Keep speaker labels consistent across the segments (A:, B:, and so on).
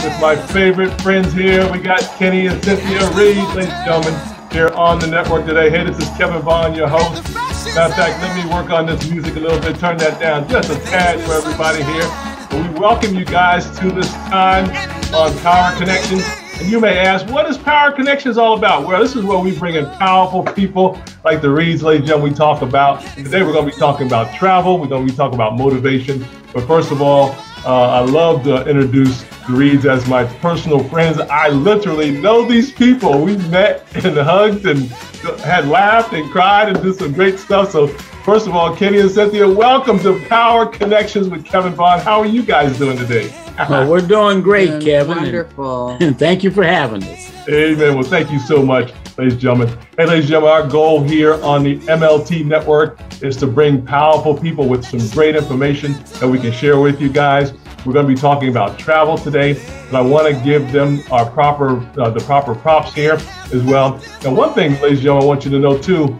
A: with my favorite friends here. We got Kenny and Cynthia Reed, ladies and gentlemen, here on the network today. Hey, this is Kevin Vaughn, your host. Matter of fact, let me work on this music a little bit, turn that down just a tad for everybody here. But we welcome you guys to this time on Power Connections. And you may ask, what is Power Connections all about? Well, this is where we bring in powerful people like the Reeds, ladies and gentlemen, we talk about. Today we're going to be talking about travel. We're going to be talking about motivation. But first of all, I love to introduce the Reeds as my personal friends. I literally know these people. We met and hugged and had laughed and cried and did some great stuff. So first of all, Kenny and Cynthia, welcome to Power Connections with Kevin Vaughn. How are you guys doing today?
B: Well, we're doing great, Kevin.
C: Wonderful.
B: And thank you for having us.
A: Amen. Well, thank you so much, ladies and gentlemen. Hey, ladies and gentlemen, our goal here on the MLT network is to bring powerful people with some great information that we can share with you guys. We're going to be talking about travel today, but I want to give them our the proper props here as well. And one thing, ladies and gentlemen, I want you to know too,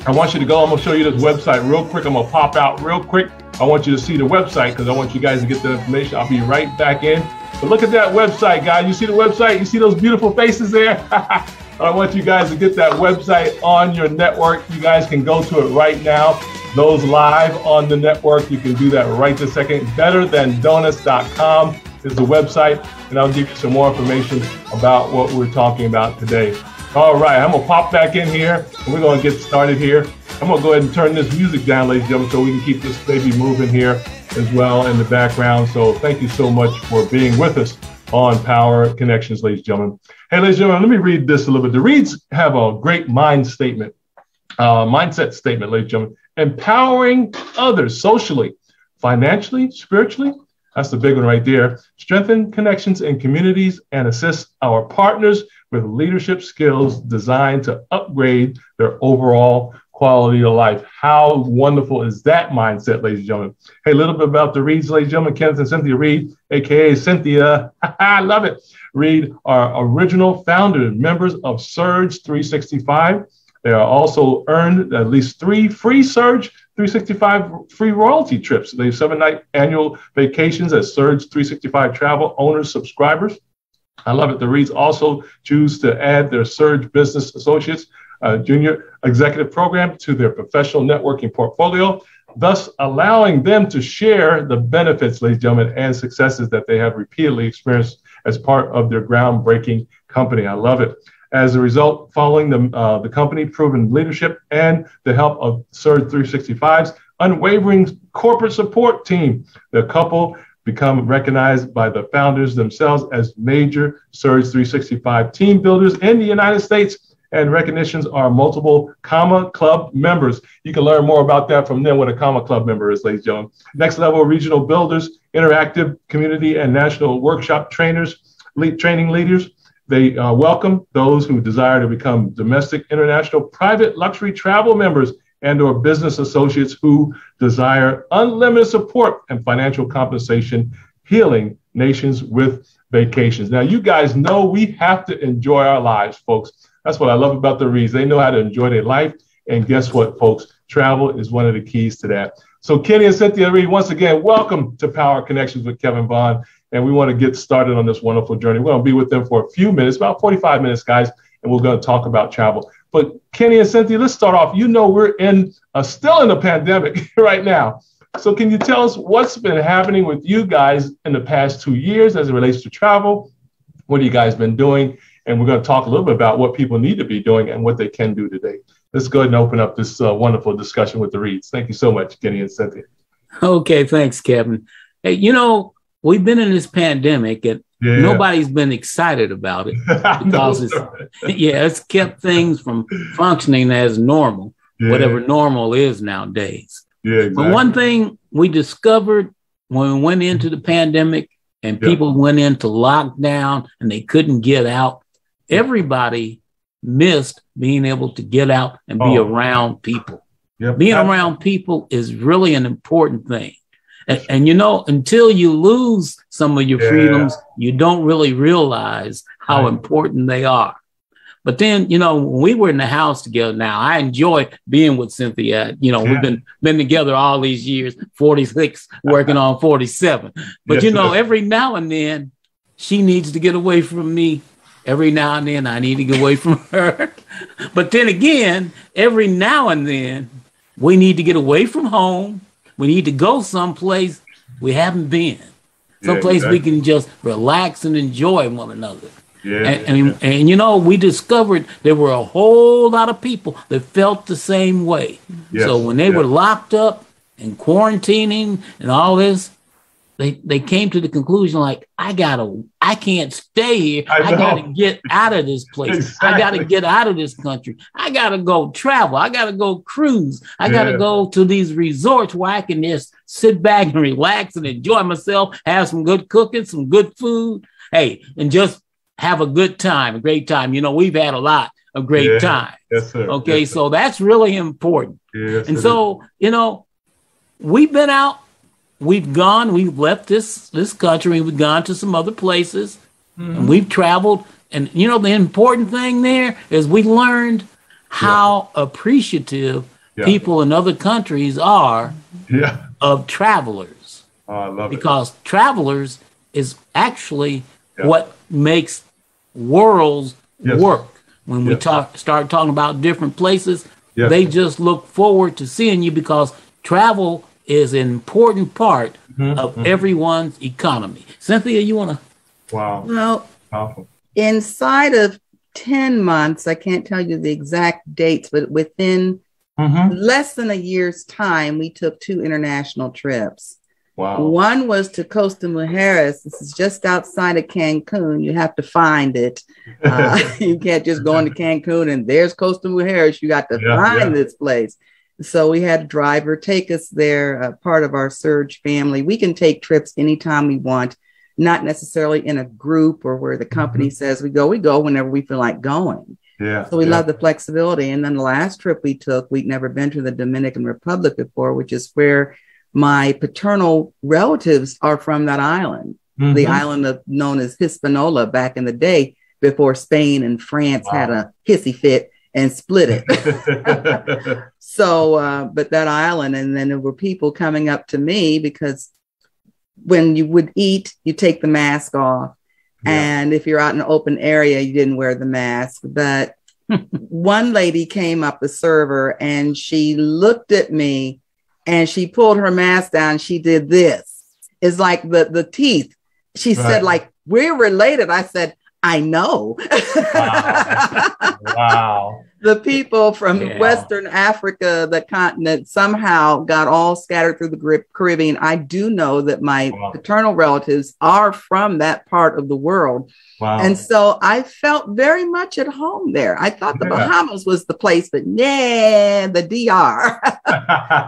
A: I want you to go, I'm going to show you this website real quick. I'm going to pop out real quick. I want you to see the website because I want you guys to get the information. I'll be right back in. But look at that website, guys. You see the website? You see those beautiful faces there? I want you guys to get that website on your network. You guys can go to it right now. Those live on the network, you can do that right this second. BetterThanDonuts.com is the website, and I'll give you some more information about what we're talking about today. All right, I'm going to pop back in here, and we're going to get started here. I'm going to go ahead and turn this music down, ladies and gentlemen, so we can keep this baby moving here as well in the background. So thank you so much for being with us on Power Connections, ladies and gentlemen. Hey, ladies and gentlemen, let me read this a little bit. The Reeds have a great mindset statement, ladies and gentlemen. Empowering others socially, financially, spiritually. That's the big one right there. Strengthen connections in communities and assist our partners with leadership skills designed to upgrade their overall quality of life. How wonderful is that mindset, ladies and gentlemen? Hey, a little bit about the Reeds, ladies and gentlemen. Kenneth and Cynthia Reed, a.k.a. Cynthia. I love it. Reed are original founder members of Surge 365. They are also earned at least 3 free Surge 365 free royalty trips. They have 7-night annual vacations as Surge 365 travel owners subscribers. I love it. The Reeds also choose to add their Surge Business Associates Junior Executive Program to their professional networking portfolio, thus allowing them to share the benefits, ladies and gentlemen, and successes that they have repeatedly experienced as part of their groundbreaking company. I love it. As a result, following the company proven leadership and the help of Surge 365's unwavering corporate support team, the couple become recognized by the founders themselves as major Surge 365 team builders in the United States, and recognitions are multiple Comma Club members. You can learn more about that from them, what a Comma Club member is, ladies and gentlemen. Next level regional builders, interactive community and national workshop trainers, training leaders. They welcome those who desire to become domestic, international, private luxury travel members and or business associates who desire unlimited support and financial compensation, healing nations with vacations. Now, you guys know we have to enjoy our lives, folks. That's what I love about the Reeds. They know how to enjoy their life. And guess what, folks? Travel is one of the keys to that. So Kenny and Cynthia Reed, once again, welcome to Power Connections with Kevin Vaughn. And we want to get started on this wonderful journey. We're going to be with them for a few minutes, about 45 minutes, guys, and we're going to talk about travel. But Kenny and Cynthia, let's start off. You know, we're still in a pandemic right now. So can you tell us what's been happening with you guys in the past 2 years as it relates to travel? What have you guys been doing? And we're going to talk a little bit about what people need to be doing and what they can do today. Let's go ahead and open up this wonderful discussion with the Reeds. Thank you so much, Kenny and Cynthia.
B: Okay, thanks, Kevin. Hey, you know, we've been in this pandemic and nobody's been excited about it because it's kept things from functioning as normal, whatever normal is nowadays. Yeah, exactly. But one thing we discovered when we went into the pandemic and people went into lockdown and they couldn't get out, everybody missed being able to get out and be around people. Being around people is really an important thing. And, you know, until you lose some of your freedoms, you don't really realize how important they are. But then, you know, when we were in the house together now, I enjoy being with Cynthia. You know, we've been together all these years, 46, working on 47. But, you know, every now and then she needs to get away from me. Every now and then I need to get away from her. But then again, every now and then we need to get away from home. We need to go someplace we haven't been. Someplace we can just relax and enjoy one another. And you know, we discovered there were a whole lot of people that felt the same way. So when they were locked up and quarantining and all this, they came to the conclusion, like, I can't stay here. I gotta get out of this place. Exactly. I gotta get out of this country. I gotta go travel. I gotta go cruise. I gotta go to these resorts where I can just sit back and relax and enjoy myself, have some good cooking, some good food. Hey, and just have a good time, a great time. You know, we've had a lot of great times.
A: Yes, sir.
B: Okay,
A: yes, sir.
B: So that's really important.
A: Yes,
B: and so, you know, we've been out. We've left this country, we've gone to some other places, and we've traveled. And, you know, the important thing there is we learned how appreciative people in other countries are of travelers.
A: Oh, I love it.
B: Because travelers is actually what makes worlds work. When we start talking about different places, they just look forward to seeing you because travel is an important part of everyone's economy. Cynthia, you want to?
A: Wow.
C: Well,
A: powerful.
C: Inside of 10 months, I can't tell you the exact dates, but within less than a year's time, we took 2 international trips.
A: Wow.
C: One was to Costa Mujeres. This is just outside of Cancun. You have to find it. You can't just go into Cancun and there's Costa Mujeres. You got to find this place. So we had a driver take us there, part of our Surge family. We can take trips anytime we want, not necessarily in a group or where the company says we go whenever we feel like going. So we love the flexibility. And then the last trip we took, we'd never been to the Dominican Republic before, which is where my paternal relatives are from that island, the island known as Hispaniola back in the day before Spain and France had a hissy fit and split it. So, but that island, and then there were people coming up to me because when you would eat, you take the mask off. And if you're out in an open area, you didn't wear the mask. But one lady came up, the server, and she looked at me and she pulled her mask down. She did this. It's like the teeth. She said, like, we're related. I said, I know.
A: Wow.
C: The people from Western Africa, the continent, somehow got all scattered through the Caribbean. I do know that my paternal relatives are from that part of the world. And so I felt very much at home there. I thought the Bahamas was the place, but the DR,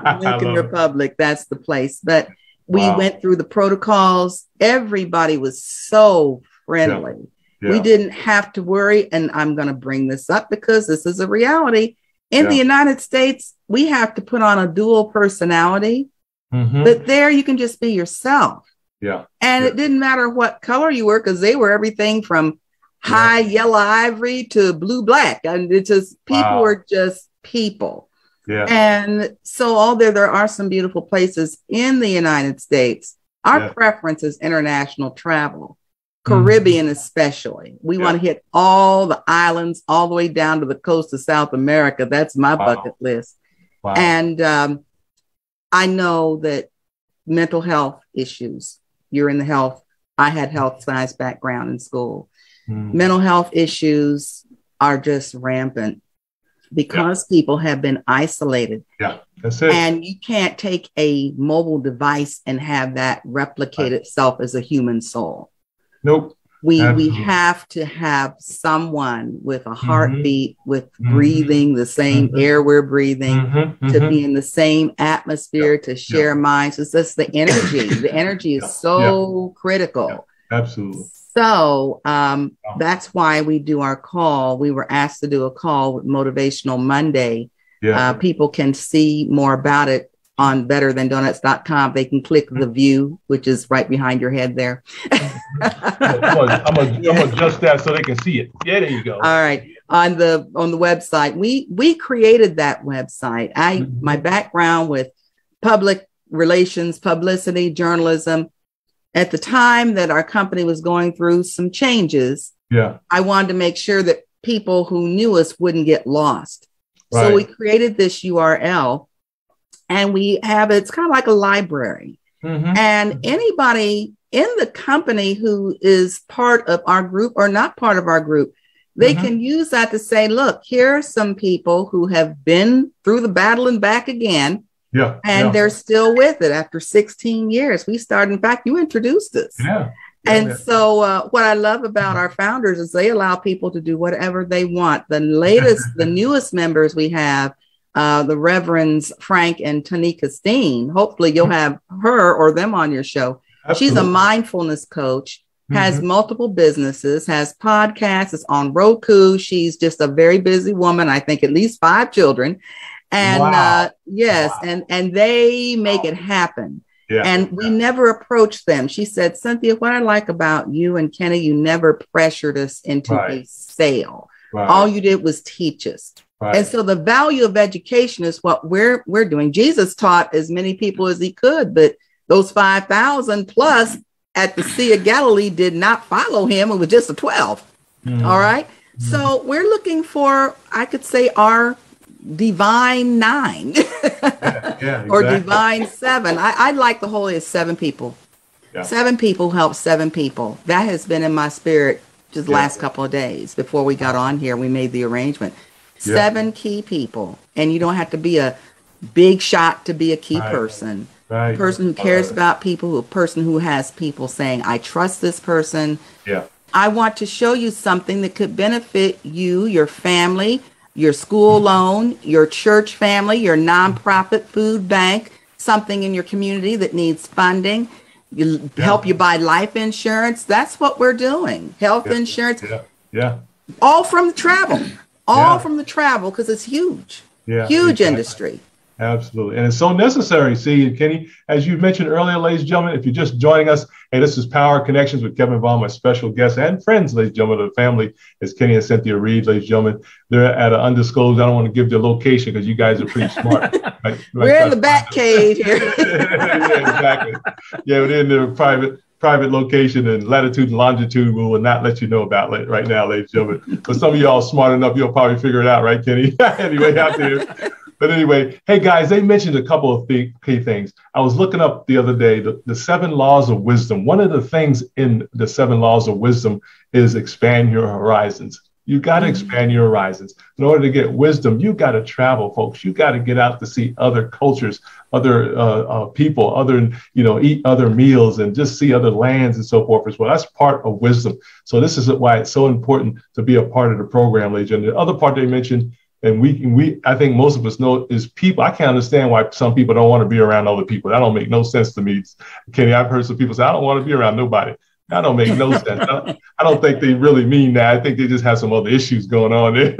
C: Dominican Republic, that's the place. But we went through the protocols. Everybody was so friendly. We didn't have to worry. And I'm going to bring this up because this is a reality. In the United States, we have to put on a dual personality, but there you can just be yourself. And it didn't matter what color you were because they were everything from high yellow ivory to blue black. And it's just people were just people. And so there are some beautiful places in the United States. Our preference is international travel. Caribbean especially. We want to hit all the islands all the way down to the coast of South America. That's my bucket list. And I know that mental health issues, you're in the health. I had health science background in school. Mental health issues are just rampant because people have been isolated.
A: That's it.
C: And you can't take a mobile device and have that replicate itself as a human soul.
A: Nope.
C: We have to have someone with a heartbeat, with breathing the same air we're breathing, to be in the same atmosphere, to share minds. It's just the energy. The energy is so critical.
A: Absolutely.
C: So that's why we do our call. We were asked to do a call with Motivational Monday. People can see more about it on BetterThanDonuts.com. They can click the view, which is right behind your head there.
A: I'm gonna adjust that so they can see it. Yeah, there you go.
C: All right. On the website, we created that website. My background with public relations, publicity, journalism, at the time that our company was going through some changes, I wanted to make sure that people who knew us wouldn't get lost. Right. So we created this URL, and we have, it's kind of like a library. And anybody in the company who is part of our group or not part of our group, they can use that to say, look, here are some people who have been through the battle and back again. And they're still with it after 16 years. We started, in fact, you introduced us. So what I love about our founders is they allow people to do whatever they want. The newest members we have, the Reverends Frank and Tanika Steen. Hopefully you'll have her or them on your show. Absolutely. She's a mindfulness coach, has multiple businesses, has podcasts, is on Roku. She's just a very busy woman. I think at least 5 children. And and they make it happen. And we never approached them. She said, Cynthia, what I like about you and Kenny, you never pressured us into a sale. All you did was teach us. And so the value of education is what we're doing. Jesus taught as many people as he could, but those 5,000 plus at the Sea of Galilee did not follow him. It was just a 12. All right. So we're looking for, I could say, our divine 9 or divine 7. I like the whole is 7 people. 7 people help 7 people. That has been in my spirit just the last couple of days before we got on here. We made the arrangement. 7 key people. And you don't have to be a big shot to be a key person. A person who cares about people, a person who has people saying, I trust this person. I want to show you something that could benefit you, your family, your school loan, your church family, your nonprofit food bank, something in your community that needs funding. You help you buy life insurance. That's what we're doing. Health insurance. All from the travel. All from the travel, because it's huge. Huge industry.
A: Absolutely. And it's so necessary. See, Kenny, as you mentioned earlier, ladies and gentlemen, if you're just joining us, hey, this is Power Connections with Kevin Vaughn, my special guest and friends, ladies and gentlemen, of the family. It's Kenny and Cynthia Reed, ladies and gentlemen. They're at an undisclosed, I don't want to give their location because you guys are pretty smart.
C: We're in the back cave here.
A: Exactly. We're in their private location and latitude and longitude we will not let you know about right now, ladies and gentlemen. But some of y'all smart enough, you'll probably figure it out, right, Kenny? Anyway, out there. But anyway, hey guys, they mentioned a couple of key things. I was looking up the other day, the 7 laws of wisdom. One of the things in the 7 laws of wisdom is expand your horizons. You got to expand your horizons. In order to get wisdom, you got to travel, folks. You got to get out to see other cultures, other people, eat other meals and just see other lands and so forth as well. That's part of wisdom. So this is why it's so important to be a part of the program, ladies and gentlemen. The other part they mentioned, and we I think most of us know, is people. I can't understand why some people don't want to be around other people. That don't make no sense to me. Kenny, I've heard some people say, I don't want to be around nobody. That don't make no sense. I don't think they really mean that. I think they just have some other issues going on there.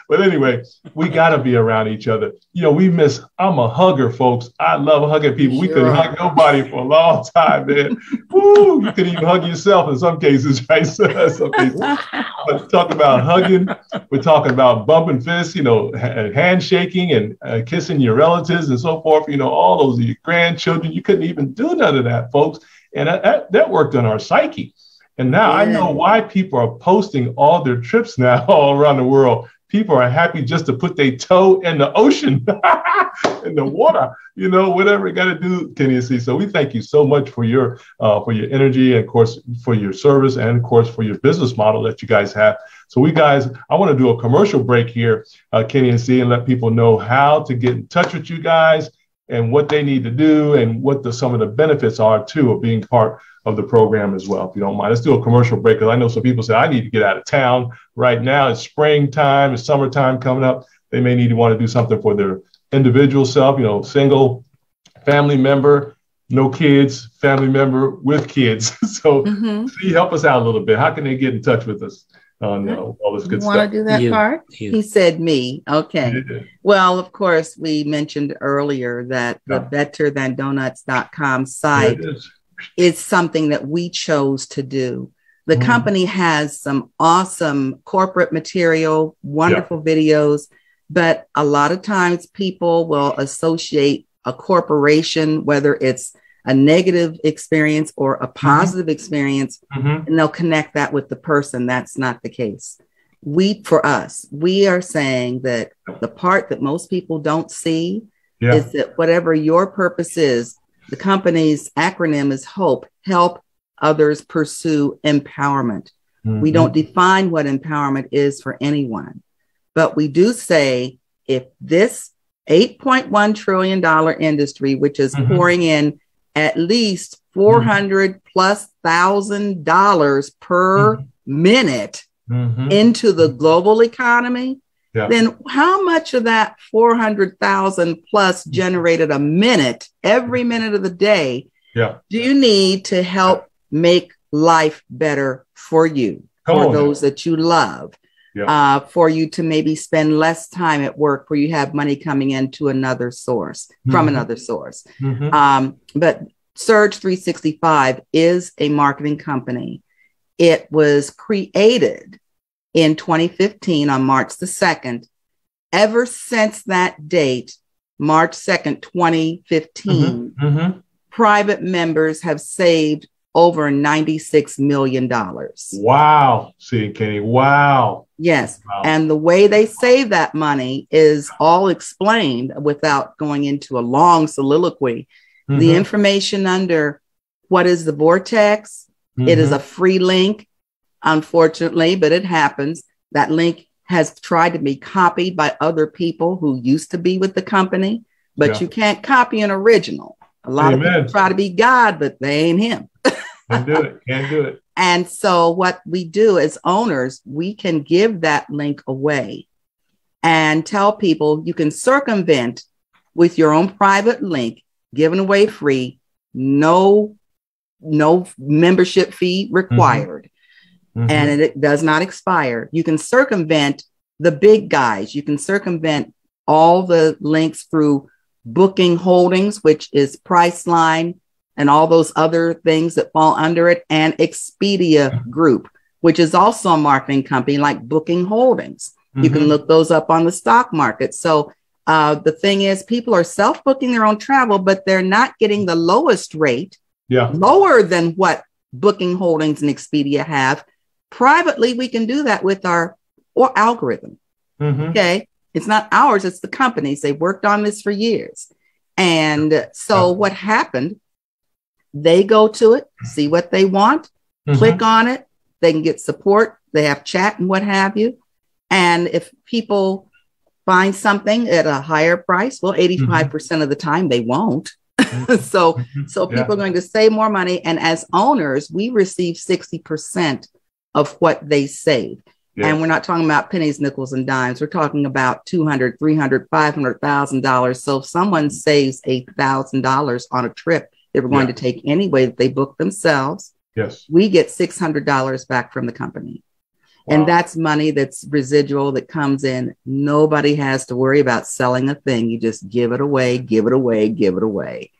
A: But anyway, we got to be around each other. I'm a hugger, folks. I love hugging people. We couldn't hug nobody for a long time, man. Woo, you could even hug yourself in some cases, right? But talking about hugging, we're talking about bumping fists, handshaking and kissing your relatives and so forth. All those are your grandchildren. You couldn't even do none of that, folks. And that worked on our psyche. And now I know why people are posting all their trips now all around the world. People are happy just to put their toe in the ocean, in the water, whatever you got to do, Kenny and C. So we thank you so much for your energy and, of course, for your service and, of course, for your business model that you guys have. So I want to do a commercial break here, Kenny and C, and let people know how to get in touch with you guys and what they need to do and what some of the benefits are, too, of being part of the program as well, if you don't mind. Let's do a commercial break, because I know some people say, I need to get out of town right now. It's springtime, it's summertime coming up. They may need to want to do something for their individual self, single, family member, no kids, family member with kids. So help us out a little bit. How can they get in touch with us? All this good stuff.
C: Want to do that part? He said me. Okay. Yeah. Well, of course, we mentioned earlier that the BetterThanDonuts.com site is something that we chose to do. The company has some awesome corporate material, wonderful videos, but a lot of times people will associate a corporation, whether it's a negative experience or a positive experience, and they'll connect that with the person. That's not the case. We are saying that the part that most people don't see is that whatever your purpose is, the company's acronym is HOPE, help others pursue empowerment. We don't define what empowerment is for anyone, but we do say if this $8.1 trillion industry, which is pouring in at least $400,000+ per minute into the global economy, then how much of that 400,000 plus generated a minute, every minute of the day, do you need to help make life better for you, for those that you love, for you to maybe spend less time at work where you have money coming into another source, from another source. But Surge 365 is a marketing company. It was created in 2015 on March the 2nd. Ever since that date, March 2nd, 2015, private members have saved over $96 million.
A: Wow. See, Kenny, wow.
C: Yes. Wow. And the way they save that money is all explained without going into a long soliloquy. The information under what is the vortex, it is a free link, unfortunately, but it happens. That link has tried to be copied by other people who used to be with the company, but you can't copy an original. A lot of people try to be God, but they ain't him.
A: Can't do it.
C: And so what we do as owners, we can give that link away and tell people you can circumvent with your own private link, given away free, no membership fee required. And it does not expire. You can circumvent the big guys. You can circumvent all the links through Booking Holdings, which is Priceline, and all those other things that fall under it, and Expedia Group, which is also a marketing company like Booking Holdings. You can look those up on the stock market. So the thing is, people are self-booking their own travel, but they're not getting the lowest rate, lower than what Booking Holdings and Expedia have. Privately, we can do that with our algorithm. Okay. It's not ours, it's the companies. They worked on this for years. And so what happened, they go to it, see what they want, click on it. They can get support. They have chat and what have you. And if people find something at a higher price, well, 85% of the time they won't. So people are going to save more money. And as owners, we receive 60% of what they save. And we're not talking about pennies, nickels, and dimes. We're talking about $200,000, $300,000, $500,000. So if someone saves $1,000 on a trip they were going to take anyway that they book themselves, we get $600 back from the company. And that's money that's residual that comes in. Nobody has to worry about selling a thing. You just give it away, give it away, give it away.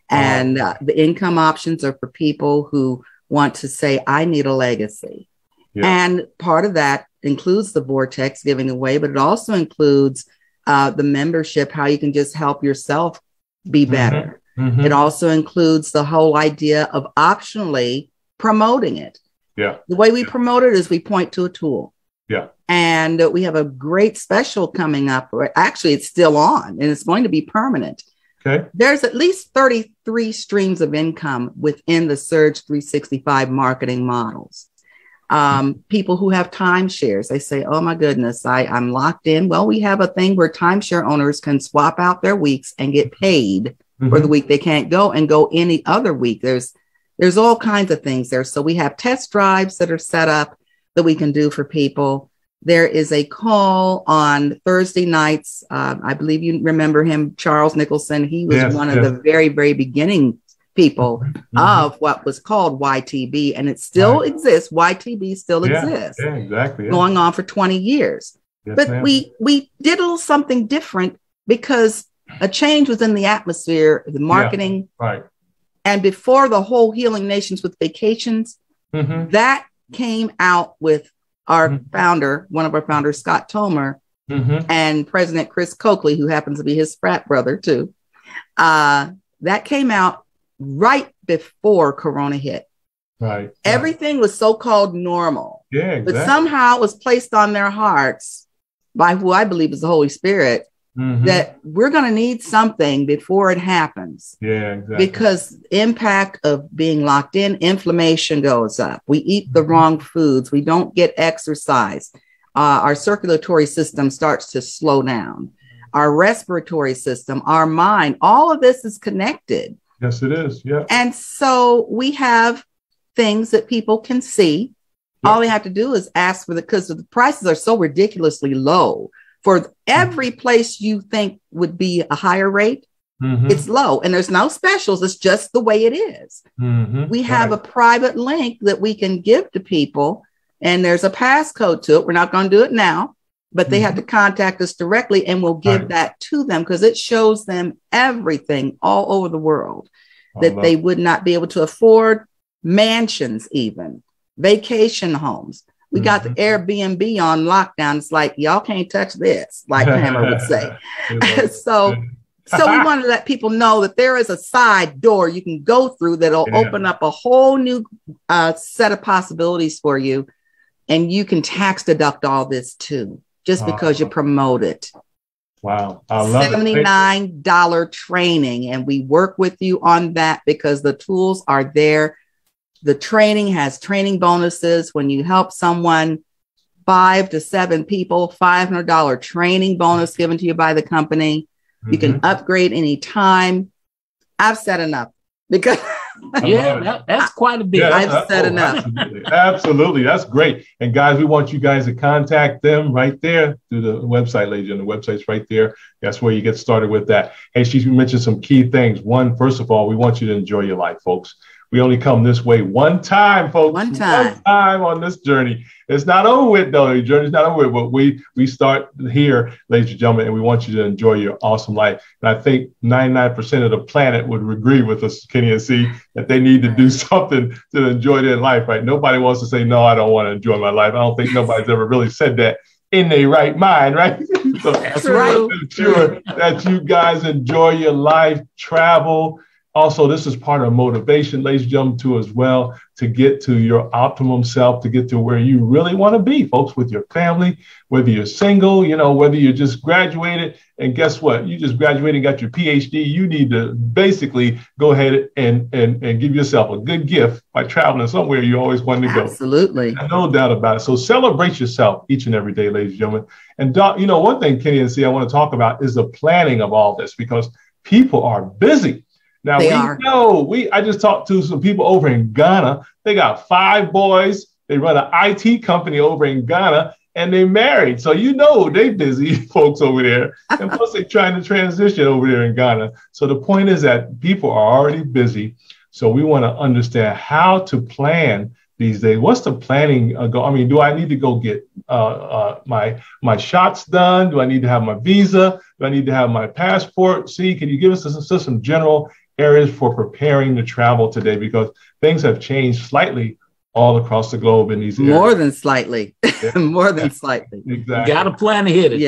C: And the income options are for people who want to say, I need a legacy. And part of that includes the vortex giving away, but it also includes the membership, how you can just help yourself be better. It also includes the whole idea of optionally promoting it. The way we promote it is we point to a tool. And we have a great special coming up. Actually, it's still on and it's going to be permanent. There's at least 33 streams of income within the Surge 365 marketing models. People who have timeshares, they say, oh my goodness, I'm locked in. Well, we have a thing where timeshare owners can swap out their weeks and get paid for the week they can't go and go any other week. There's all kinds of things there. So we have test drives that are set up that we can do for people. There is a call on Thursday nights. I believe you remember him, Charles Nicholson. He was one of the very, very beginning people of what was called YTB, and it still exists. YTB still exists.
A: Exactly.
C: Going on for 20 years. But we did a little something different because a change was in the atmosphere, the marketing. And before the whole Healing Nations with Vacations, that came out with our founder, one of our founders, Scott Tomer, and President Chris Coakley, who happens to be his frat brother too. That came out right before Corona hit.
A: Right.
C: Everything was so-called normal.
A: Yeah, exactly.
C: But somehow it was placed on their hearts by who I believe is the Holy Spirit, that we're going to need something before it happens.
A: Yeah, exactly.
C: Because impact of being locked in, inflammation goes up. We eat the wrong foods. We don't get exercise. Our circulatory system starts to slow down. Our respiratory system, our mind, all of this is connected.
A: Yes, it is. Yeah.
C: And so we have things that people can see. All we have to do is ask for because the prices are so ridiculously low. For every place you think would be a higher rate, it's low. And there's no specials. It's just the way it is. We have a private link that we can give to people. And there's a passcode to it. We're not going to do it now, but they have to contact us directly and we'll give that to them because it shows them everything all over the world that they would not be able to afford. Mansions, even vacation homes. We got the Airbnb on lockdown. It's like, y'all can't touch this, like Pamela would say. So we want to let people know that there is a side door you can go through that'll open up a whole new set of possibilities for you. And you can tax deduct all this too, just because you promote it.
A: Wow. I love
C: $79 training. And we work with you on that because the tools are there. The training has training bonuses. When you help someone, 5 to 7 people, $500 training bonus given to you by the company. You can upgrade anytime. I've said enough because
B: that's quite a bit.
C: Yeah, I've said enough.
A: Absolutely. That's great. And guys, we want you guys to contact them right there through the website, ladies. And the website's right there. That's where you get started with that. Hey, she mentioned some key things. One, first of all, we want you to enjoy your life, folks. We only come this way one time, folks.
C: One time
A: on this journey. It's not over with, though. The journey's not over with, but we start here, ladies and gentlemen, and we want you to enjoy your awesome life. And I think 99% of the planet would agree with us, Kenny and C, that they need to do something to enjoy their life, right? Nobody wants to say, no, I don't want to enjoy my life. I don't think nobody's ever really said that in their right mind, right? So
C: that's right.
A: I'm sure that you guys enjoy your life, travel. Also, this is part of motivation, ladies and gentlemen, too, as well, to get to your optimum self, to get to where you really want to be, folks, with your family, whether you're single, whether you just graduated. And guess what? You just graduated and got your PhD. You need to basically go ahead and give yourself a good gift by traveling somewhere you always wanted to go.
C: Absolutely.
A: No doubt about it. So celebrate yourself each and every day, ladies and gentlemen. And, one thing, Kenny and C, I want to talk about is the planning of all this because people are busy. Now, I just talked to some people over in Ghana. They got 5 boys. They run an IT company over in Ghana and they married. So, they busy folks over there. And plus they're trying to transition over there in Ghana. So the point is that people are already busy. So we want to understand how to plan these days. What's the planning go? I mean, do I need to go get my shots done? Do I need to have my visa? Do I need to have my passport? See, can you give us some general areas for preparing to travel today, because things have changed slightly all across the globe in these areas.
C: More than slightly. More than slightly.
A: Exactly.
B: You got to plan ahead of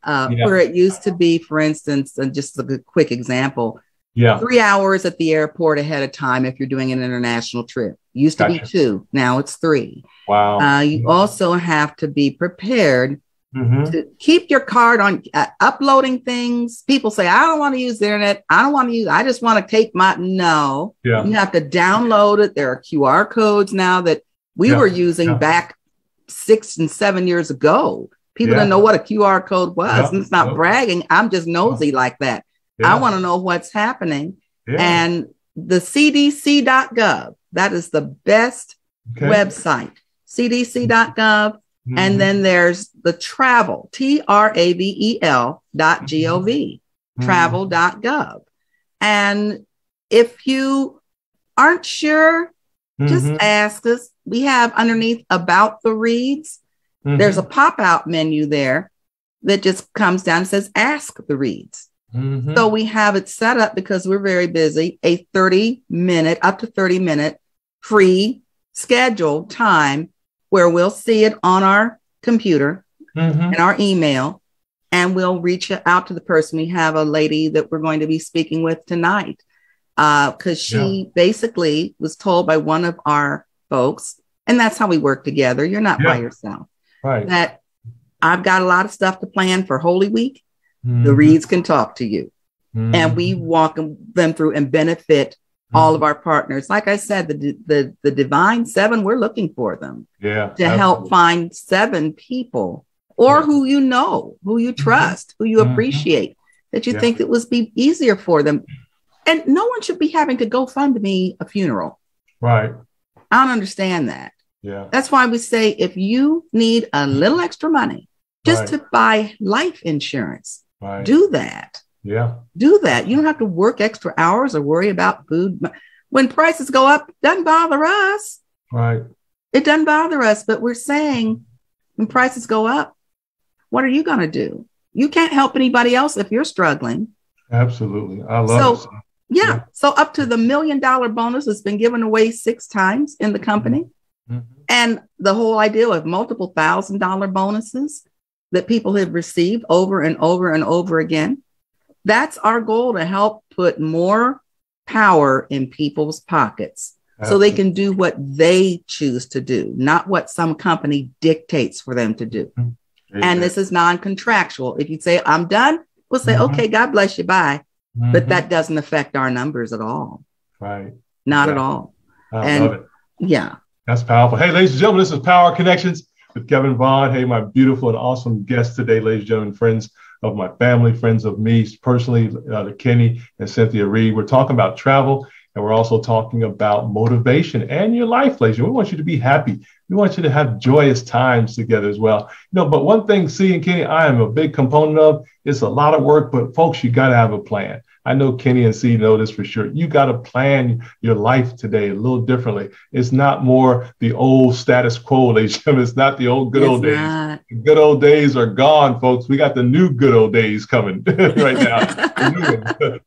B: time.
C: Where it used to be, for instance, and just a quick example, 3 hours at the airport ahead of time if you're doing an international trip. Used to be 2. Now it's 3.
A: Wow.
C: You also have to be prepared to keep your card on uploading things. People say, I don't want to use the internet. I just want to take you have to download it. There are QR codes now that we were using back 6 and 7 years ago. People didn't know what a QR code was. And it's not bragging. I'm just nosy like that. I want to know what's happening. And the cdc.gov, that is the best website, cdc.gov. And then there's the travel, travel.gov, travel.gov. And if you aren't sure, just ask us. We have underneath about the reads, there's a pop-out menu there that just comes down and says, ask the reads. So we have it set up because we're very busy, a 30-minute, up to 30-minute free scheduled time where we'll see it on our computer and our email, and we'll reach out to the person. We have a lady that we're going to be speaking with tonight. because she basically was told by one of our folks, and that's how we work together. You're not by yourself.
A: Right.
C: That I've got a lot of stuff to plan for Holy Week. The Reeds can talk to you. And we walk them through and benefit all of our partners. Like I said, the Divine Seven, we're looking for them to help find 7 people or who you know, who you trust, who you appreciate, that you think it would be easier for them. And no one should be having to go fund me a funeral.
A: Right.
C: I don't understand that.
A: Yeah.
C: That's why we say if you need a little extra money just to buy life insurance, do that.
A: Yeah.
C: Do that. You don't have to work extra hours or worry about food. When prices go up, it doesn't bother us.
A: Right.
C: It doesn't bother us, but we're saying when prices go up, what are you going to do? You can't help anybody else if you're struggling.
A: Absolutely. I love it.
C: Yeah. So up to the $1 million bonus has been given away 6 times in the company. And the whole idea of multiple $1,000 bonuses that people have received over and over and over again. That's our goal, to help put more power in people's pockets so they can do what they choose to do, not what some company dictates for them to do. And this is non-contractual. If you say, I'm done, we'll say, okay, God bless you, bye. But that doesn't affect our numbers at all.
A: Right.
C: Not at all.
A: I love it.
C: Yeah.
A: That's powerful. Hey, ladies and gentlemen, this is Power Connections with Kevin Vaughn. Hey, my beautiful and awesome guest today, ladies and gentlemen, friends of my family, friends of me personally, Kenny and Cynthia Reed. We're talking about travel, and we're also talking about motivation and your life, ladies. We want you to be happy. We want you to have joyous times together as well. But one thing, C and Kenny, I am a big component of. It's a lot of work, but folks, you got to have a plan. I know Kenny and C know this for sure. You got to plan your life today a little differently. It's not more the old status quo, ladies and gentlemen. It's not the old good old days. The good old days are gone, folks. We got the new good old days coming right now,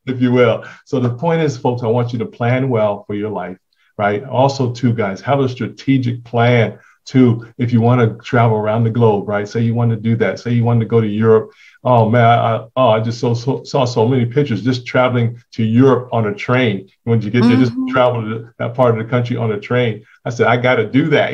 A: if you will. So the point is, folks, I want you to plan well for your life, right? Also, too, guys, have a strategic plan. Too, if you want to travel around the globe, right? Say you want to do that. Say you want to go to Europe. Oh man, I just saw so many pictures just traveling to Europe on a train. When you get there, just travel to that part of the country on a train. I said, I got to do that,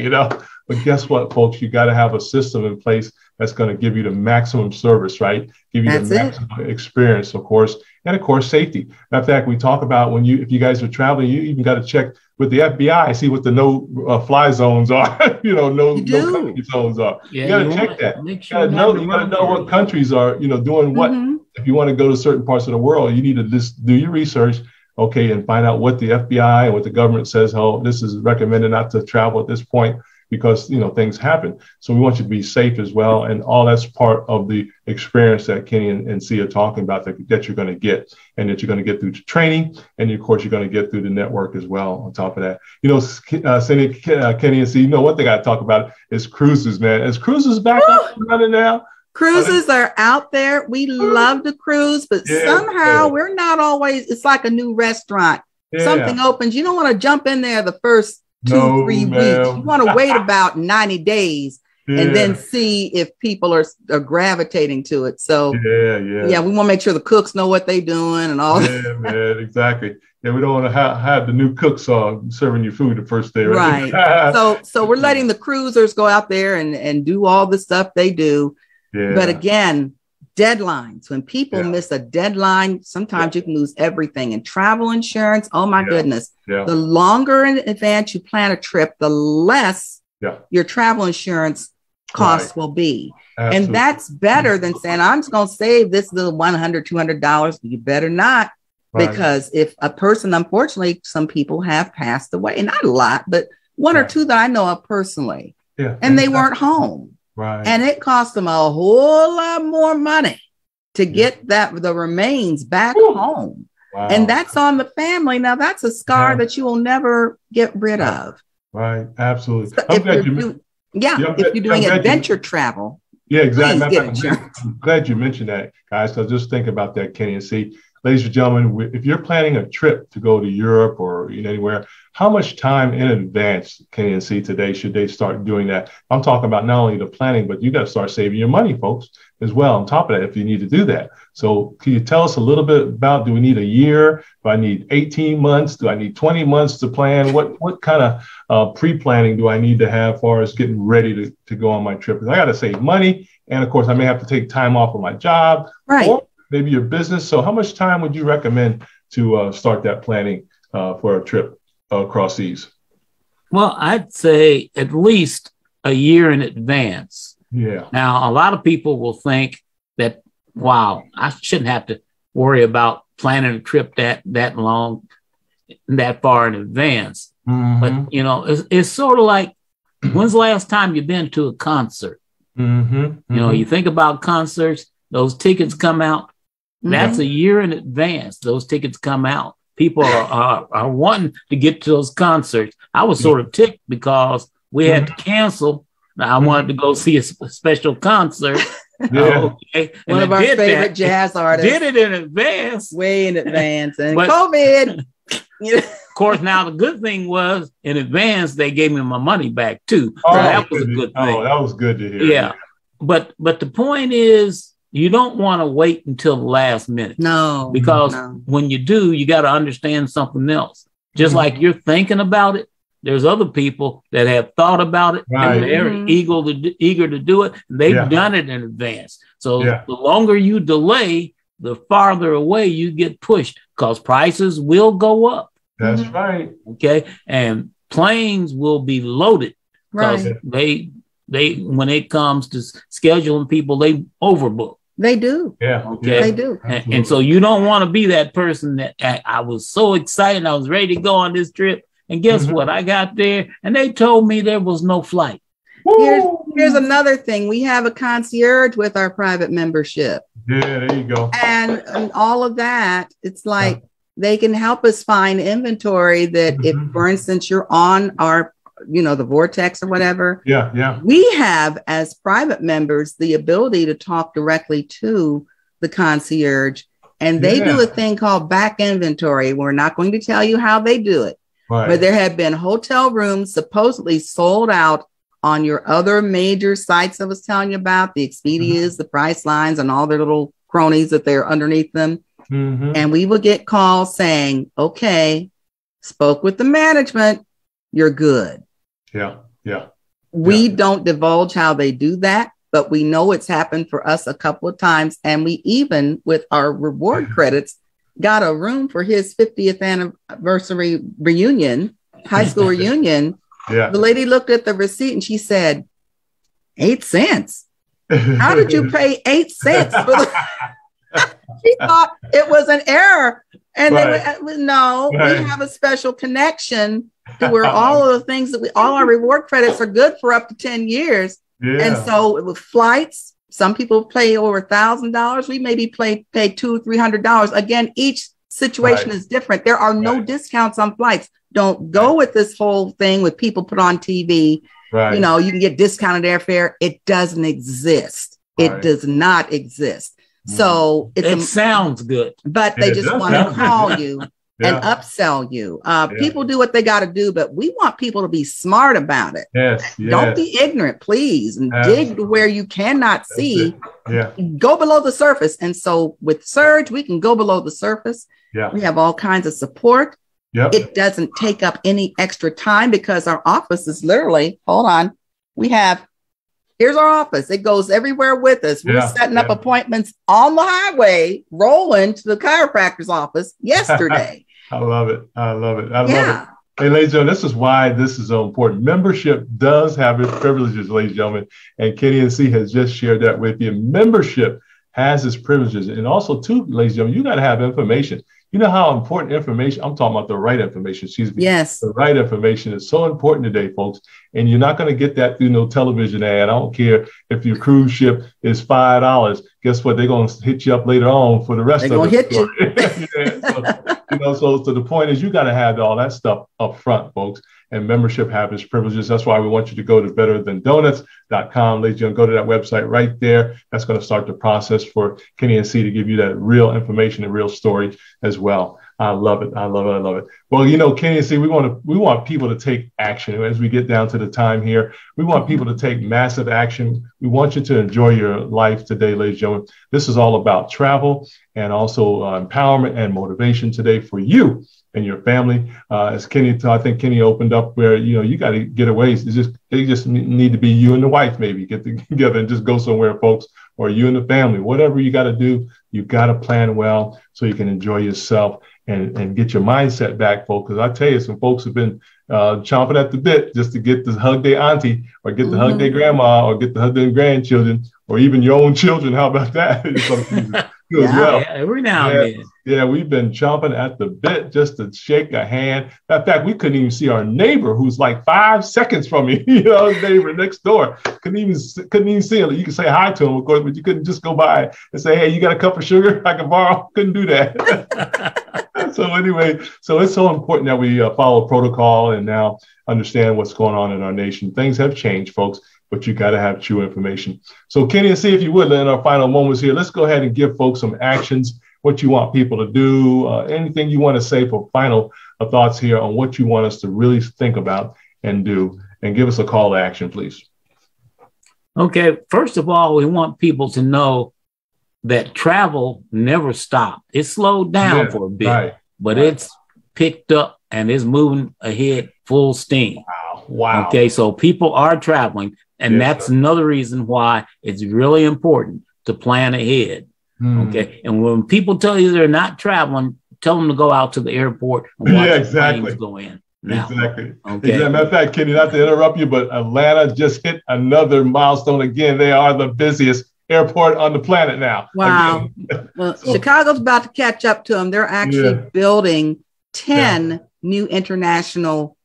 A: But guess what, folks? You got to have a system in place that's going to give you the maximum service, right? Give you the maximum experience, of course, and of course, safety. Matter of fact, we talk about if you guys are traveling, you even got to check with the FBI, see what the no-fly zones are. No country zones are. You got to check that. You got to know what countries are, doing what. If you want to go to certain parts of the world, you need to just do your research, okay, and find out what the FBI and what the government says. Oh, this is recommended not to travel at this point because things happen. So we want you to be safe as well, and all that's part of the experience that Kenny and C are talking about that you're going to get, and that you're going to get through training, and of course you're going to get through the network as well. On top of that, Cindy, Kenny and C, what they got to talk about is cruises, man. Is cruises back up and running now?
C: Cruises are out there. We love to cruise, but somehow we're not always. It's like a new restaurant. Something opens, you don't want to jump in there the first 2-3 weeks. You want to wait about 90 days and then see if people are gravitating to it. So we want to make sure the cooks know what they're doing and all.
A: Yeah, man, exactly. Yeah, we don't want to have the new cooks serving you food the first day, right?
C: So we're letting the cruisers go out there and do all the stuff they do. Yeah. But again, deadlines. When people miss a deadline, sometimes you can lose everything. And travel insurance, oh my goodness. Yeah. The longer in advance you plan a trip, the less your travel insurance costs will be. Absolutely. And that's better than saying, I'm just going to save this little $100, $200. You better not. Right. Because if a person, unfortunately, some people have passed away, not a lot, but one or two that I know of personally, and they weren't home.
A: Right.
C: And it cost them a whole lot more money to get the remains back home. Wow. And that's on the family. Now that's a scar that you will never get rid of.
A: Right. Absolutely.
C: So if you're doing adventure travel.
A: Yeah, exactly. I'm glad you mentioned that, guys. So just think about that, Kenny and C. ladies and gentlemen, if you're planning a trip to go to Europe or anywhere, how much time in advance can you see today should they start doing that? I'm talking about not only the planning, but you got to start saving your money, folks, as well. On top of that, if you need to do that. So can you tell us a little bit about, do we need a year? Do I need 18 months? Do I need 20 months to plan? What kind of pre-planning do I need to have as far as getting ready to go on my trip? Because I got to save money. And of course, I may have to take time off of my job,
C: right,
A: or maybe your business. So how much time would you recommend to start that planning for a trip across seas?
B: Well, I'd say at least a year in advance.
A: Yeah.
B: Now, a lot of people will think that, wow, I shouldn't have to worry about planning a trip that long, that far in advance.
A: Mm-hmm.
B: But, it's sort of like, when's the last time you've been to a concert?
A: Mm-hmm. Mm-hmm.
B: You think about concerts, those tickets come out. That's a year in advance. Those tickets come out. People are wanting to get to those concerts. I was sort of ticked because we had to cancel. I wanted to go see a special concert. Okay.
C: One of our favorite jazz artists.
B: Did it in advance.
C: Way in advance. And COVID.
B: Of course, now the good thing was in advance, they gave me my money back too.
A: Oh,
B: so that was a good thing.
A: Oh, that was good to hear.
B: Yeah. But the point is, you don't want to wait until the last minute.
C: No.
B: Because when you do, you got to understand something else. Just like you're thinking about it, there's other people that have thought about it, right, and they're eager to do it. And they've done it in advance. So the longer you delay, the farther away you get pushed, because prices will go up.
A: That's right.
B: Okay. And planes will be loaded because they when it comes to scheduling people, they overbook.
C: They do.
A: Yeah.
B: Okay.
C: They do.
B: And so you don't want to be that person that I was so excited. I was ready to go on this trip. And guess what? I got there and they told me there was no flight.
C: Here's another thing. We have a concierge with our private membership.
A: Yeah, there you go.
C: And all of that, it's like they can help us find inventory that if, for instance, you're on our, the Vortex or whatever.
A: Yeah.
C: We have, as private members, the ability to talk directly to the concierge. And they do a thing called back inventory. We're not going to tell you how they do it. Right. But there have been hotel rooms supposedly sold out on your other major sites I was telling you about, the Expedias, the Pricelines, and all their little cronies that they're underneath them. And we will get calls saying, okay, spoke with the management, you're good.
A: Yeah.
C: We don't divulge how they do that, but we know it's happened for us a couple of times. And we even, with our reward credits, got a room for his 50th anniversary reunion, high school reunion. The lady looked at the receipt and she said, 8 cents. How did you pay 8 cents? She thought it was an error. And we have a special connection to where all of the things that all our reward credits are good for up to 10 years. And so with flights, some people pay over $1,000. We maybe pay $200-300. Again, each situation is different. There are no discounts on flights. Don't go with this whole thing with people put on TV. You can get discounted airfare. It doesn't exist. It does not exist. So
B: it sounds good,
C: but they just want to call you and upsell you. People do what they got to do, but we want people to be smart about it. Don't be ignorant, please, and dig to where you cannot see. Go below the surface. And so with Surge, we can go below the surface. We have all kinds of support. It doesn't take up any extra time because our office is literally, here's our office. It goes everywhere with us. We're setting up appointments on the highway, rolling to the chiropractor's office yesterday.
A: I love it. I love it. Hey, ladies and gentlemen, this is why this is so important. Membership does have its privileges, ladies and gentlemen. And Kenny and C has just shared that with you. Membership has its privileges. And also, too, ladies and gentlemen, you got to have information. You know how important information, I'm talking about the right information,
C: Yes.
A: The right information is so important today, folks. And you're not going to get that through no television ad. I don't care if your cruise ship is $5. Guess what? They're going to hit you up later on for the rest of it.
C: They're going to hit you.
A: So the point is you got to have all that stuff up front, folks. And membership have its privileges. That's why we want you to go to BetterThanDonuts.com. Ladies and gentlemen, go to that website right there. That's going to start the process for Kenny and C to give you that real information and real story as well. I love it. I love it. I love it. Well, Kenny and C, we want people to take action as we get down to the time here. We want people to take massive action. We want you to enjoy your life today, ladies and gentlemen. This is all about travel and also empowerment and motivation today for you and your family. As Kenny, I think Kenny opened up where, you got to get away. They just need to be you and the wife, maybe get together and just go somewhere, folks, or you and the family. Whatever you got to do, you got to plan well so you can enjoy yourself and get your mindset back, folks. Because I tell you, some folks have been chomping at the bit just to get to hug their auntie or get to hug their grandma or get to hug their grandchildren or even your own children. How about that?
B: Every now and then.
A: Yeah, we've been chomping at the bit just to shake a hand. In fact, we couldn't even see our neighbor who's like 5 seconds from me, his neighbor next door. Couldn't even see him. You can say hi to him, of course, but you couldn't just go by and say, hey, you got a cup of sugar I can borrow? Couldn't do that. So anyway, so it's so important that we follow protocol and now understand what's going on in our nation. Things have changed, folks, but you got to have true information. So Kenny and C, if you would, in our final moments here, let's go ahead and give folks some actions, what you want people to do, anything you want to say for final thoughts here on what you want us to really think about and do, and give us a call to action, please.
B: Okay. First of all, we want people to know that travel never stopped. It slowed down for a bit, but it's picked up and it's moving ahead full steam.
A: Wow.
B: Okay. So people are traveling, and that's another reason why it's really important to plan ahead. Okay. And when people tell you they're not traveling, tell them to go out to the airport and watch the planes go in. Now.
A: Exactly.
B: Okay.
A: Matter of fact, Kenny, not to interrupt you, but Atlanta just hit another milestone again. They are the busiest airport on the planet now.
C: Wow. Well, Chicago's about to catch up to them. They're actually building 10 new international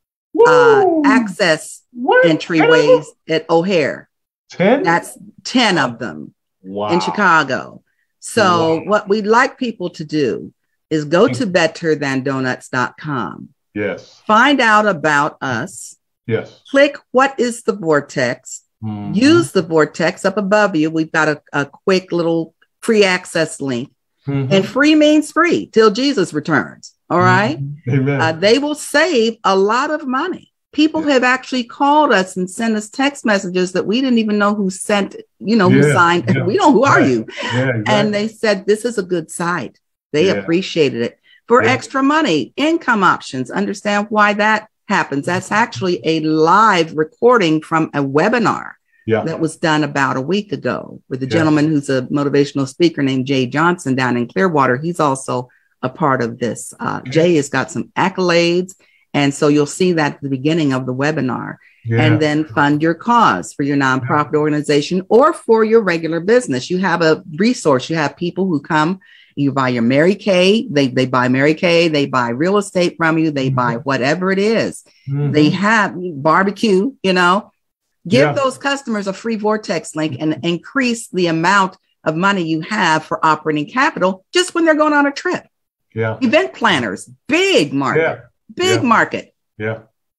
C: access entryways at O'Hare.
A: 10?
C: That's 10 of them in Chicago. So what we'd like people to do is go to BetterThanDonuts.com.
A: Yes.
C: Find out about us.
A: Yes.
C: Click what is the vortex. Use the vortex up above you. We've got a quick little free access link. And free means free till Jesus returns. All right.
A: Amen.
C: They will save a lot of money. People have actually called us and sent us text messages that we didn't even know who sent, who signed. We know who are you.
A: Exactly.
C: And they said, this is a good site. They appreciated it. For extra money, income options. Understand why that happens. That's actually a live recording from a webinar that was done about a week ago with a gentleman who's a motivational speaker named Jay Johnson down in Clearwater. He's also a part of this. Jay has got some accolades. And so you'll see that at the beginning of the webinar. And then fund your cause for your nonprofit organization or for your regular business. You have a resource. You have people who come, you buy your Mary Kay, they buy Mary Kay, they buy real estate from you, they buy whatever it is. They have barbecue, give those customers a free vortex link and increase the amount of money you have for operating capital just when they're going on a trip. Event planners, big market. Big market.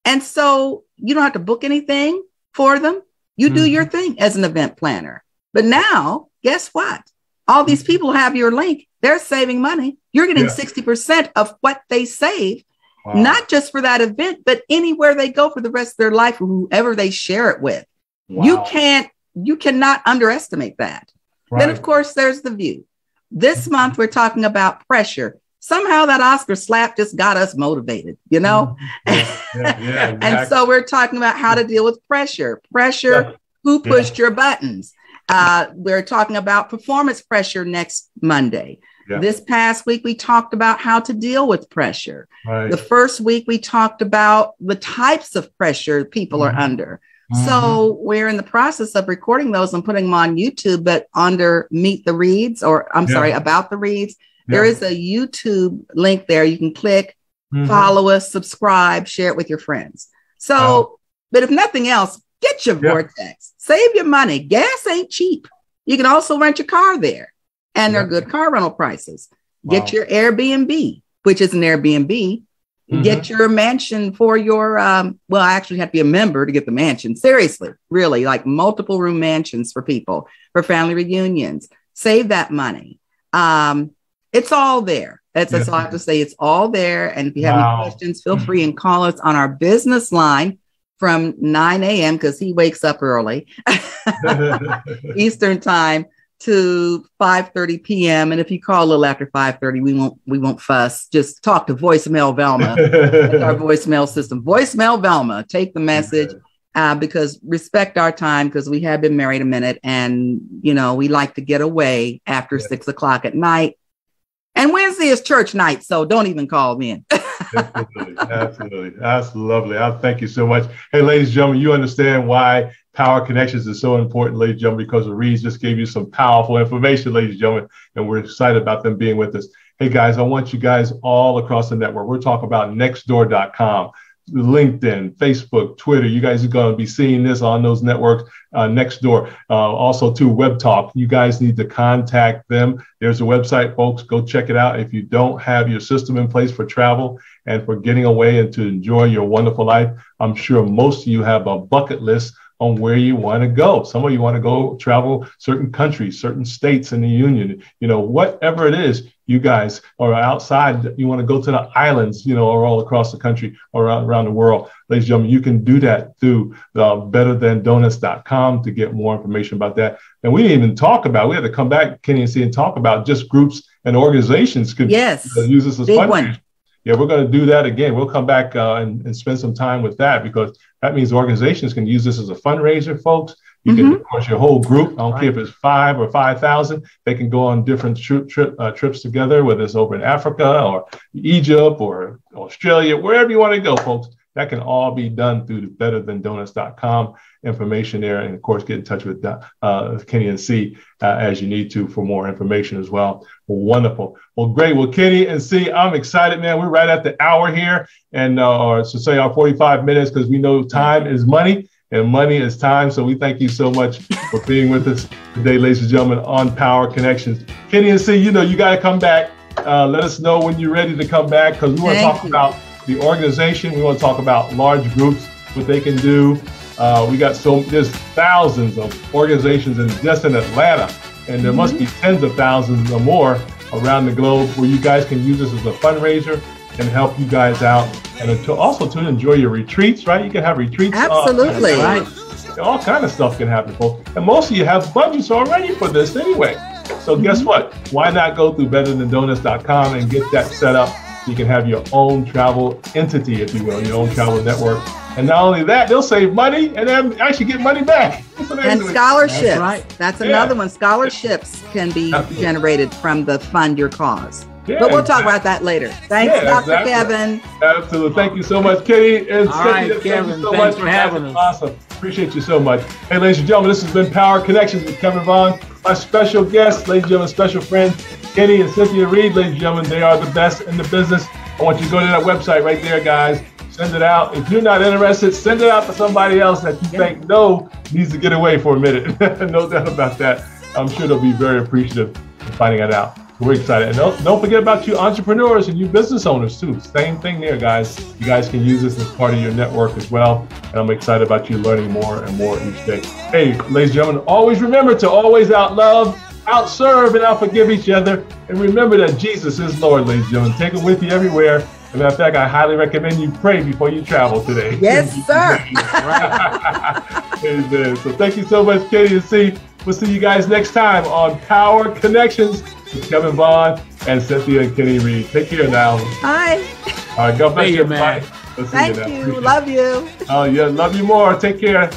C: And so you don't have to book anything for them. You do your thing as an event planner. But now, guess what? All these people have your link. They're saving money. You're getting 60% of what they save, not just for that event, but anywhere they go for the rest of their life, or whoever they share it with. You cannot underestimate that. Then, of course, there's the view. This month, we're talking about pressure. Somehow that Oscar slap just got us motivated,
A: Exactly.
C: And so we're talking about how to deal with pressure, who pushed your buttons. We're talking about performance pressure next Monday. This past week, we talked about how to deal with pressure. The first week, we talked about the types of pressure people are under. So we're in the process of recording those and putting them on YouTube, but under Meet the Reads, About the Reads. There is a YouTube link there. You can click, follow us, subscribe, share it with your friends. So, but if nothing else, get your vortex, save your money. Gas ain't cheap. You can also rent your car there, and they're good car rental prices. Get your Airbnb. which is an Airbnb. Get your mansion for your, I actually have to be a member to get the mansion. Seriously, really, like multiple room mansions for people, for family reunions. Save that money. It's all there. That's all I have to say. It's all there. And if you have any questions, feel free and call us on our business line from 9 a.m. because he wakes up early Eastern time to 5:30 p.m. And if you call a little after 5:30, we won't fuss. Just talk to voicemail Velma. That's our voicemail system. Voicemail Velma. Take the message because respect our time because we have been married a minute and we like to get away after 6 o'clock at night. And Wednesday is church night, so don't even call me in.
A: Absolutely. That's lovely. I thank you so much. Hey, ladies and gentlemen, you understand why Power Connections is so important, ladies and gentlemen, because Reed just gave you some powerful information, ladies and gentlemen, and we're excited about them being with us. Hey, guys, I want you guys all across the network. We're talking about nextdoor.com, LinkedIn, Facebook, Twitter. You guys are going to be seeing this on those networks, Nextdoor, also to Web Talk. You guys need to contact them. There's a website, folks. Go check it out. If you don't have your system in place for travel and for getting away and to enjoy your wonderful life, I'm sure most of you have a bucket list on where you want to go. Some of you want to go travel certain countries, certain states in the union, whatever it is, you guys are outside, you want to go to the islands, or all across the country or around the world. Ladies and gentlemen, you can do that through BetterThanDonuts.com to get more information about that. And we didn't even talk about, we had to come back, Kenny, and see and talk about just groups and organizations could use this as fundraisers. Yeah, we're going to do that again. We'll come back and spend some time with that because that means organizations can use this as a fundraiser, folks. You can, of course, your whole group. I don't care if it's 5 or 5,000. They can go on different trips together, whether it's over in Africa or Egypt or Australia, wherever you want to go, folks. That can all be done through the BetterThanDonuts.com information there. And, of course, get in touch with Kenny and C as you need to for more information as well. Well, wonderful. Well, great. Well, Kenny and C, I'm excited, man. We're right at the hour here or to say our 45 minutes because we know time is money and money is time. So we thank you so much for being with us today, ladies and gentlemen, on Power Connections. Kenny and C, you got to come back. Let us know when you're ready to come back because we want to talk about the organization. We want to talk about large groups, what they can do. There's thousands of organizations just in Atlanta, and there must be tens of thousands or more around the globe where you guys can use this as a fundraiser and help you guys out, and to enjoy your retreats, right? You can have retreats.
C: Absolutely.
A: All kind of stuff can happen, folks. And most of you have budgets already for this anyway. So guess what? Why not go through BetterThanDonuts.com and get that set up so you can have your own travel entity, if you will, your own travel network. And not only that, they'll save money and then actually get money back.
C: And scholarships. That's another one. Scholarships can be generated from the Fund Your Cause. Yeah, but we'll talk about that later. Thanks, Dr. Kevin.
A: Absolutely. Thank you so much, Kenny. And
B: all right, Kevin, thanks for having us.
A: Awesome. Appreciate you so much. Hey, ladies and gentlemen, this has been Power Connections with Kevin Vaughn. My special guests, ladies and gentlemen, special friends, Kenny and Cynthia Reed. Ladies and gentlemen, they are the best in the business. I want you to go to that website right there, guys. Send it out. If you're not interested, send it out to somebody else that you think needs to get away for a minute. No doubt about that. I'm sure they'll be very appreciative of finding that out. We're excited. And don't forget about you entrepreneurs and you business owners too. Same thing there, guys. You guys can use this as part of your network as well. And I'm excited about you learning more and more each day. Hey, ladies and gentlemen, always remember to always outlove, outserve, and outforgive each other. And remember that Jesus is Lord, ladies and gentlemen. Take it with you everywhere. As a matter of fact, I highly recommend you pray before you travel today.
C: Yes, sir.
A: Amen. So thank you so much, Katie and C. We'll see you guys next time on Power Connections with Kevin Vaughn and Cynthia and Kenny Reed. Take care now.
C: Hi.
A: All right, God bless you,
B: man.
A: We'll
C: Thank you. Love you.
A: Oh, yeah, love you more. Take care.